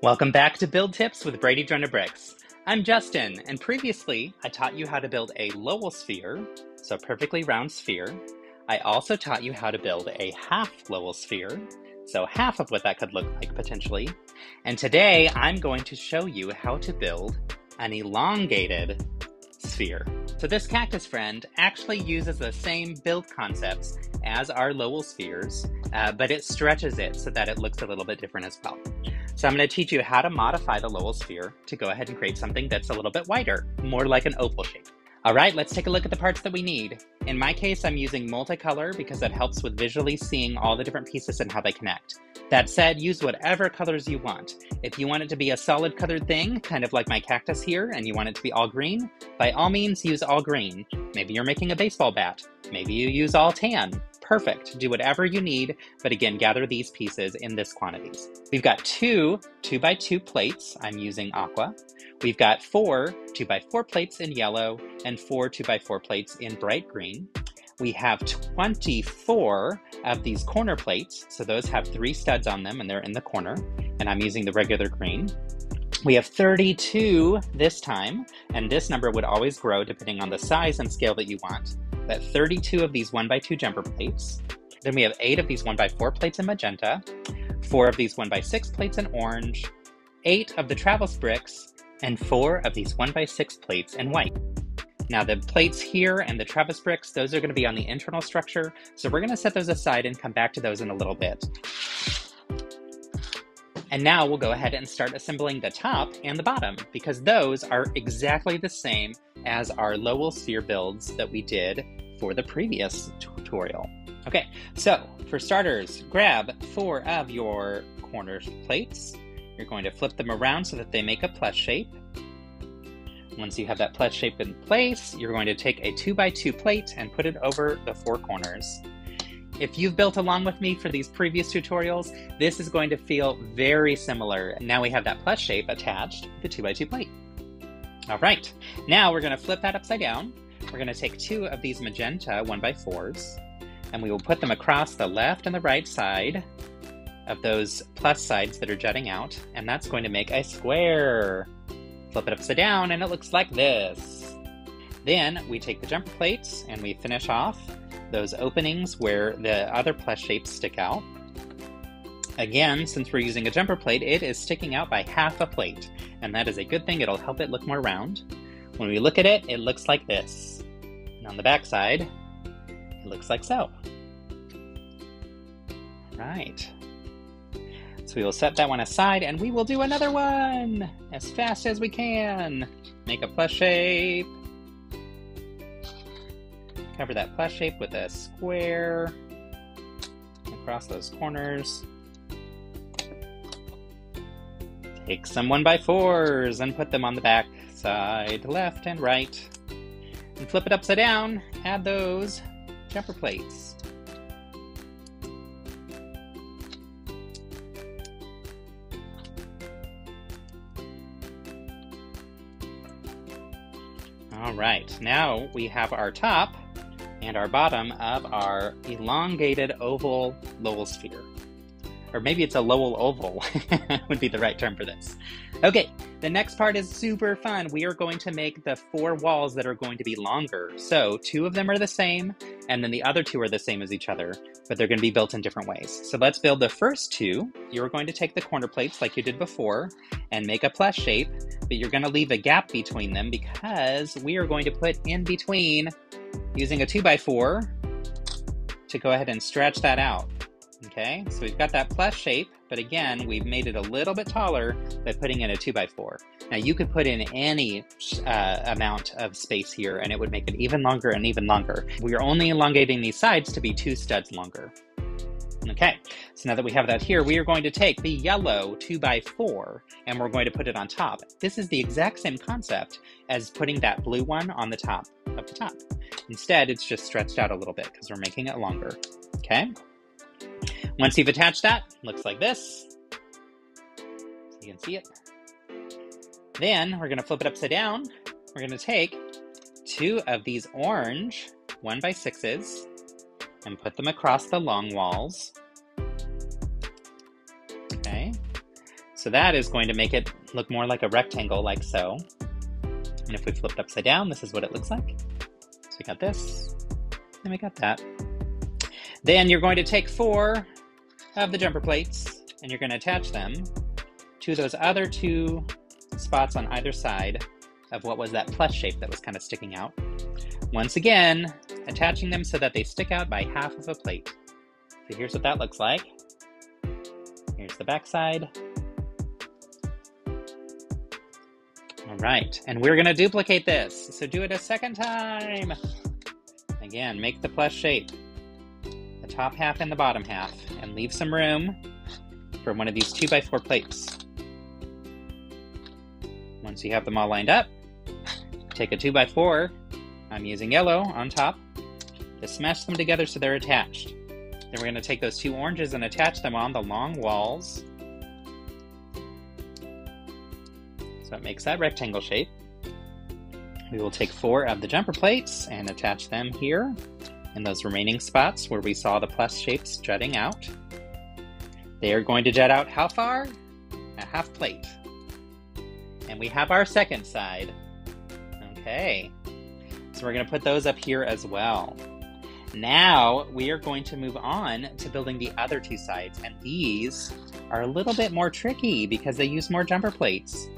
Welcome back to Build Tips with Brady Drone Bricks. I'm Justin, and previously I taught you how to build a Lowell Sphere, so a perfectly round sphere. I also taught you how to build a half Lowell Sphere, so half of what that could look like potentially. And today I'm going to show you how to build an elongated sphere. So this cactus friend actually uses the same build concepts as our Lowell spheres, but it stretches it so that it looks a little bit different as well. So I'm going to teach you how to modify the Lowell sphere to go ahead and create something that's a little bit wider, more like an oval shape. All right, let's take a look at the parts that we need. In my case, I'm using multicolor because that helps with visually seeing all the different pieces and how they connect. That said, use whatever colors you want. If you want it to be a solid colored thing, kind of like my cactus here, and you want it to be all green, by all means use all green. Maybe you're making a baseball bat. Maybe you use all tan. Perfect. Do whatever you need, but again, gather these pieces in this quantities. We've got two 2x2 plates. I'm using aqua. We've got 4 2x4 plates in yellow and 4 2x4 plates in bright green. We have 24 of these corner plates, so those have 3 studs on them and they're in the corner, and I'm using the regular green. We have 32 this time, and this number would always grow depending on the size and scale that you want. But 32 of these 1x2 jumper plates. Then we have 8 of these 1x4 plates in magenta, 4 of these 1x6 plates in orange, 8 of the Travis bricks, and 4 of these 1x6 plates in white. Now the plates here and the Travis bricks, those are going to be on the internal structure, so we're going to set those aside and come back to those in a little bit. And now we'll go ahead and start assembling the top and the bottom, because those are exactly the same as our Lowell Sphere builds that we did for the previous tutorial. Okay, so for starters, grab 4 of your corner plates. You're going to flip them around so that they make a plus shape. Once you have that plus shape in place, you're going to take a 2x2 plate and put it over the 4 corners. If you've built along with me for these previous tutorials, this is going to feel very similar. Now we have that plus shape attached to the 2x2 plate. All right, now we're going to flip that upside down. We're going to take 2 of these magenta 1x4s, and we will put them across the left and the right side of those plus sides that are jutting out, and that's going to make a square. Flip it upside down, and it looks like this. Then we take the jumper plates, and we finish off those openings where the other plus shapes stick out. Again, since we're using a jumper plate, it is sticking out by half a plate, and that is a good thing. It'll help it look more round. When we look at it, it looks like this. And on the back side, it looks like so. Right. So we will set that one aside, and we will do another one as fast as we can. Make a plus shape. Cover that plus shape with a square across those corners. Take some 1x4s and put them on the back side, left and right. And flip it upside down, add those jumper plates. All right, now we have our top and our bottom of our elongated oval Lowell sphere. Or maybe it's a Lowell oval would be the right term for this. Okay, the next part is super fun. We are going to make the 4 walls that are going to be longer. So 2 of them are the same, and then the other 2 are the same as each other, but they're going to be built in different ways. So let's build the first 2. You're going to take the corner plates like you did before and make a plus shape, but you're going to leave a gap between them because we are going to put in between using a 2x4 to go ahead and stretch that out. Okay, so we've got that plus shape, but again, we've made it a little bit taller by putting in a 2x4. Now you could put in any amount of space here and it would make it even longer and even longer. We are only elongating these sides to be 2 studs longer. Okay, so now that we have that here, we are going to take the yellow 2x4 and we're going to put it on top. This is the exact same concept as putting that blue one on the top of the top. Instead, it's just stretched out a little bit because we're making it longer. Okay? Once you've attached that, looks like this. So you can see it. Then we're going to flip it upside down. We're going to take 2 of these orange 1x6s and put them across the long walls. Okay. So that is going to make it look more like a rectangle, like so. And if we flip it upside down, this is what it looks like. So we got this, and we got that. Then you're going to take 4 of the jumper plates, and you're going to attach them to those other 2 spots on either side of what was that plus shape that was kind of sticking out. Once again, attaching them so that they stick out by half of a plate. So here's what that looks like. Here's the back side. All right, and we're gonna duplicate this. So do it a second time. Again, make the plus shape, the top half and the bottom half, and leave some room for one of these 2x4 plates. Once you have them all lined up, take a 2x4, I'm using yellow on top, to smash them together so they're attached. Then we're going to take those 2 oranges and attach them on the long walls. So it makes that rectangle shape. We will take 4 of the jumper plates and attach them here in those remaining spots where we saw the plus shapes jutting out. They are going to jut out how far? A half plate. And we have our second side. Okay, so we're going to put those up here as well. Now we are going to move on to building the other 2 sides, and these are a little bit more tricky because they use more jumper plates.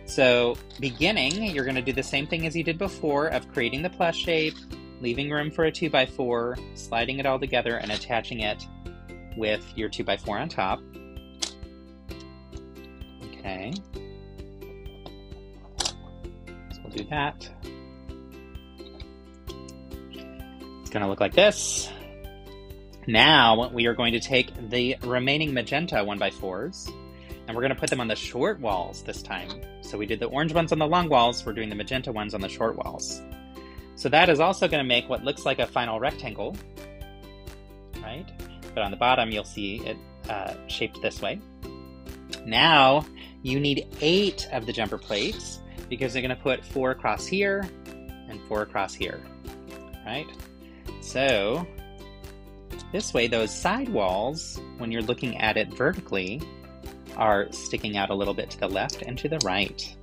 So beginning, you're going to do the same thing as you did before of creating the plus shape, leaving room for a 2x4, sliding it all together and attaching it with your 2x4 on top. Okay. So we'll do that. It's going to look like this. Now we are going to take the remaining magenta 1x4s and we're going to put them on the short walls this time. So we did the orange ones on the long walls, we're doing the magenta ones on the short walls. So that is also going to make what looks like a final rectangle, right? But on the bottom you'll see it shaped this way. Now you need 8 of the jumper plates because they're going to put 4 across here and 4 across here, right? So this way those side walls, when you're looking at it vertically, are sticking out a little bit to the left and to the right.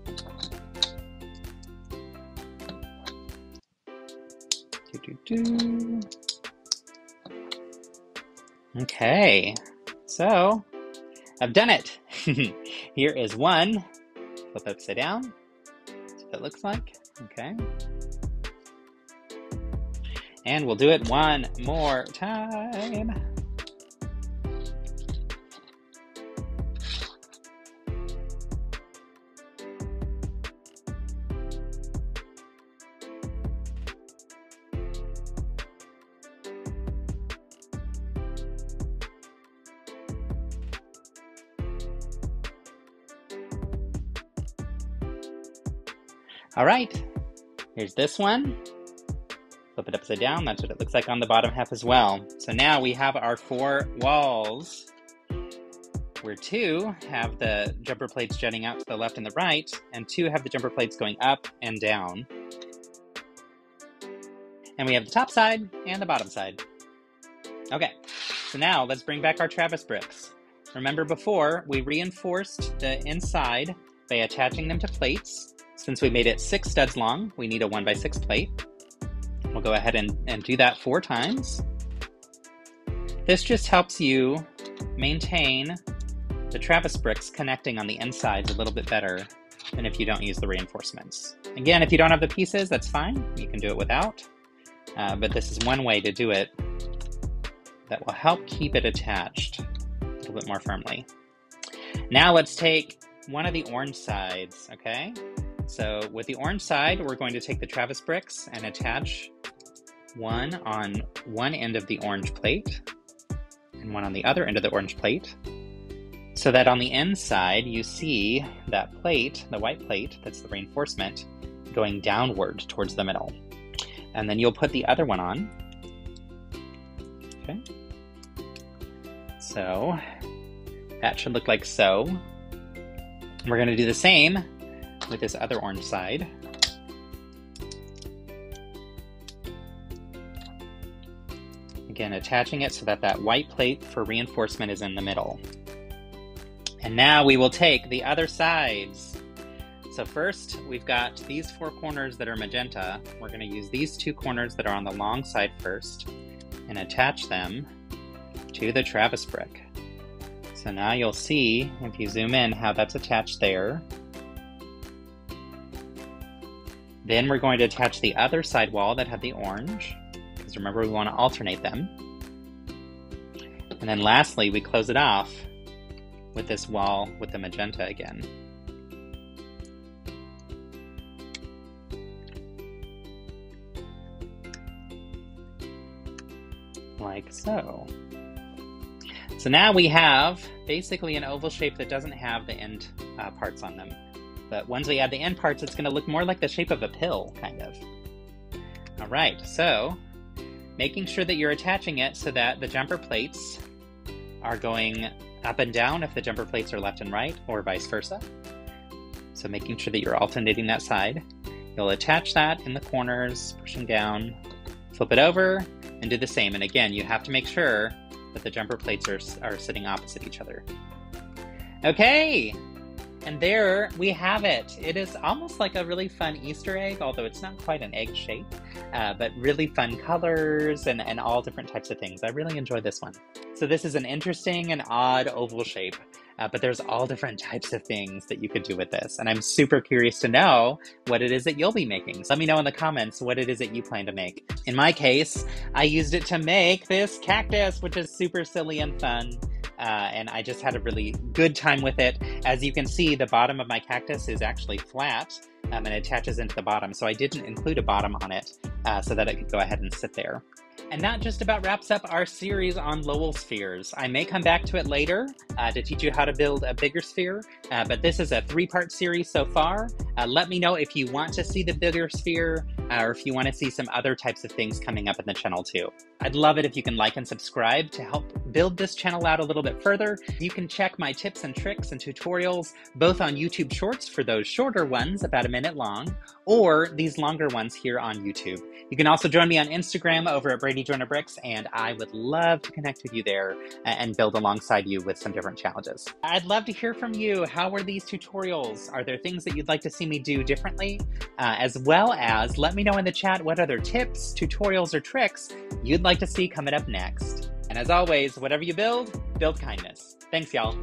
Okay, so I've done it. Here is one. Flip upside down. That's what it looks like. Okay. And we'll do it one more time. All right, here's this one. Flip it upside down, that's what it looks like on the bottom half as well. So now we have our 4 walls, where 2 have the jumper plates jutting out to the left and the right, and 2 have the jumper plates going up and down. And we have the top side and the bottom side. Okay, so now let's bring back our Travis bricks. Remember before, we reinforced the inside by attaching them to plates. Since we made it 6 studs long, we need a 1x6 plate. We'll go ahead and do that 4 times. This just helps you maintain the Travis bricks connecting on the insides a little bit better than if you don't use the reinforcements. Again, if you don't have the pieces, that's fine. You can do it without. But this is one way to do it that will help keep it attached a little bit more firmly. Now let's take one of the orange sides, okay? So with the orange side, we're going to take the Travis bricks and attach one on one end of the orange plate and one on the other end of the orange plate, so that on the inside you see that plate, the white plate, that's the reinforcement, going downward towards the middle. And then you'll put the other one on. Okay. So that should look like so. We're going to do the same with this other orange side. Again, attaching it so that that white plate for reinforcement is in the middle. And now we will take the other sides. So first, we've got these 4 corners that are magenta. We're going to use these 2 corners that are on the long side first and attach them to the Travis brick. So now you'll see, if you zoom in, how that's attached there. Then we're going to attach the other side wall that had the orange, because remember we want to alternate them. And then lastly, we close it off with this wall with the magenta again. Like so. So now we have basically an oval shape that doesn't have the end parts on them. But once we add the end parts, it's going to look more like the shape of a pill, kind of. All right, so making sure that you're attaching it so that the jumper plates are going up and down if the jumper plates are left and right, or vice versa. So making sure that you're alternating that side. You'll attach that in the corners, pushing down, flip it over, and do the same. And again, you have to make sure that the jumper plates are sitting opposite each other. Okay, and there we have it. It is almost like a really fun Easter egg, although it's not quite an egg shape, but really fun colors and all different types of things. I really enjoy this one. So this is an interesting and odd oval shape, but there's all different types of things that you could do with this. And I'm super curious to know what it is that you'll be making. So let me know in the comments what it is that you plan to make. In my case, I used it to make this cactus, which is super silly and fun. And I just had a really good time with it. As you can see, the bottom of my cactus is actually flat and it attaches into the bottom. So I didn't include a bottom on it so that it could go ahead and sit there. And that just about wraps up our series on Lowell spheres. I may come back to it later to teach you how to build a bigger sphere, but this is a 3-part series so far. Let me know if you want to see the bigger sphere or if you want to see some other types of things coming up in the channel too. I'd love it if you can like and subscribe to help build this channel out a little bit further. You can check my tips and tricks and tutorials both on YouTube Shorts for those shorter ones, about a minute long, or these longer ones here on YouTube. You can also join me on Instagram over at Brady Joiner Bricks, and I would love to connect with you there and build alongside you with some different challenges. I'd love to hear from you. How were these tutorials? Are there things that you'd like to see me do differently? As well as let me know in the chat what other tips, tutorials, or tricks you'd like to see coming up next. And as always, whatever you build, build kindness. Thanks, y'all.